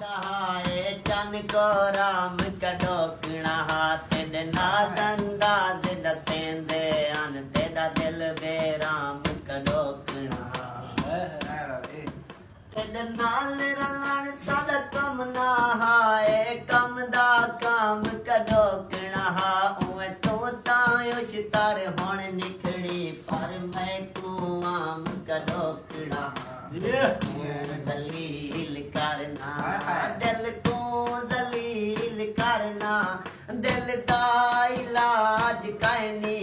हाय चन को राम कड़ोकना तेद नाज अंदाज दसेंदे अन तेदा दिल बेराम कड़ोकना तेद नाल रलण सादा कम ना हाय कम दा काम कड़ोकना उए तो तायुश तार होण निखड़ी पर मैं कुआम कड़ोकना जलील करना दिल को जलील करना दिल दा इलाज करनी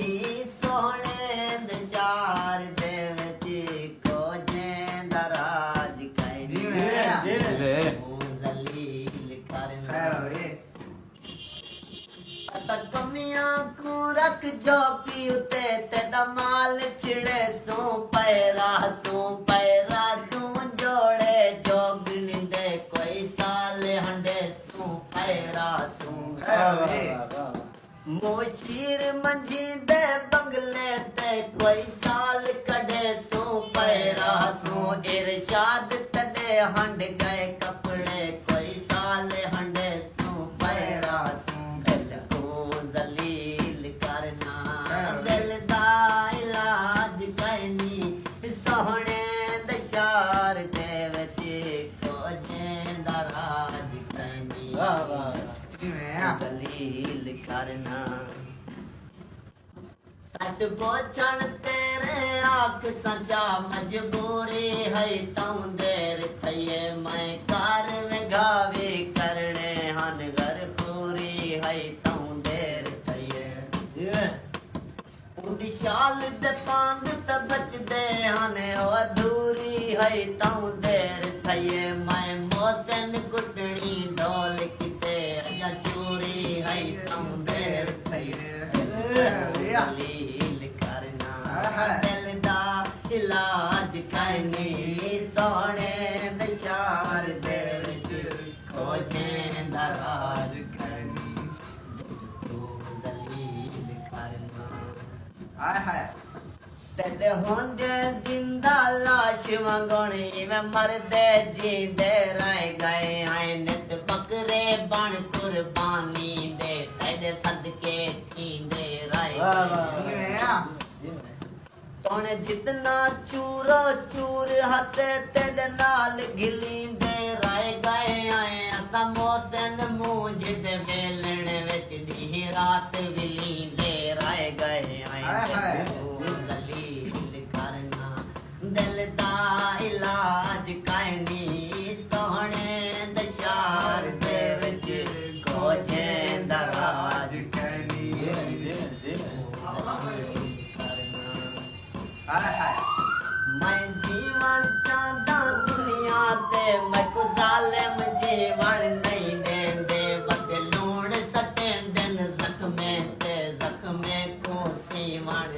सोने दजार दे विच को जेंदा राज करनी जलील करना असा कमियां को रख जो की उते तेदा माल छिड़े सू पैरा जोड़े जोग निंदे कोई साल हंडे सू पैरा सू मोशीर मंझी दे बंगले ते कोई साल कड़े सू पैरा सू इरशाद तदे हंड गए कपड़े कोई साल हंडे सू पैरा सू दिल को जलील करना दिल दा इलाज करनी सोहने दशार दे विच को जेंदा राज करनी जलील करना सट पोछण तेरे आख सचा मजबूरी है तऊ देर थये मैं कार गावे करने हन घर खूरी है तऊ देर थये उदी शाल दे पांद त बचदे हने ओ अधूरी है तऊ देर थये मैं मोसन कुटणी ढोल किते या चूरी है तऊ देर थये जलील करना दिल दा इलाज करनी सोने दशार दे विच खोजेंदा राज करनी जलील करना तेरे होंदे जिंदा लाश मंगोनी में मरदे जींदे रह गए हैं नित बकरे बन कुर्बानी दे तेरे सदके थींदे रह गए तोने जितना चूरो चूर हसे तेरे नाल गिलींदे रह गए हैं अता मोतन मूंझ दे वेलण विच दी रात विलींदे रह गए हैं दिल दा इलाज करनी सोहने दशार दे विच खोजेंदा राज करनी मैं जीवन चाहता दुनिया ते मैं को जालिम जीवन नहीं देंदे बदलूण सटे दिन जख्मे ते जख्मे को सीवन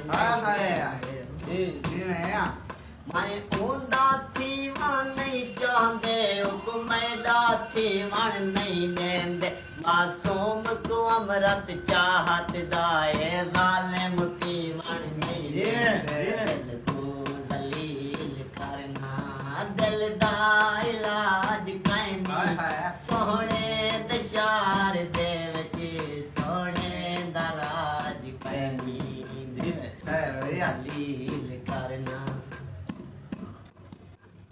मैं ऊंदा थी वन नहीं चाहते हुक्मैदा थी वन नहीं देंदे मासूम को अमरत चाहत दाए जालिम की वन नहीं देंदे दिल को जलील करना दिल दा इलाज करनी सोहने दशार दे विच सोहने दा राज करनी जलील करना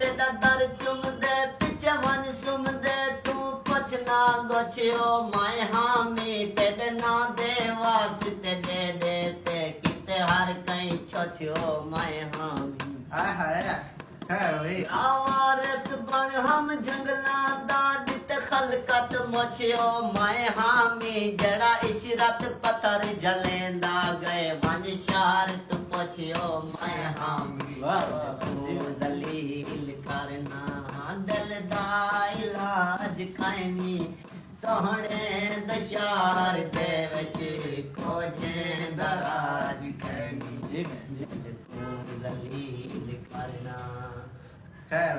तेदा दर चुमदे पिछे वन सुमदे तू पुछना गोछियो मैं हामी तेदे ना दे वास्ते दे दे ते किते हर कई छोछियो मैं हामी आवारस बन हम जंगला दा दित खलकत मोछियो मैं हामी जड़ा इशरत पत्थर जलेंदा गए वन शार तू पोछियो मैं हामी जलील करना दिल दा इलाज करनी सोहने दशार दे विच खोजेंदा राज करनी जलील करना खैर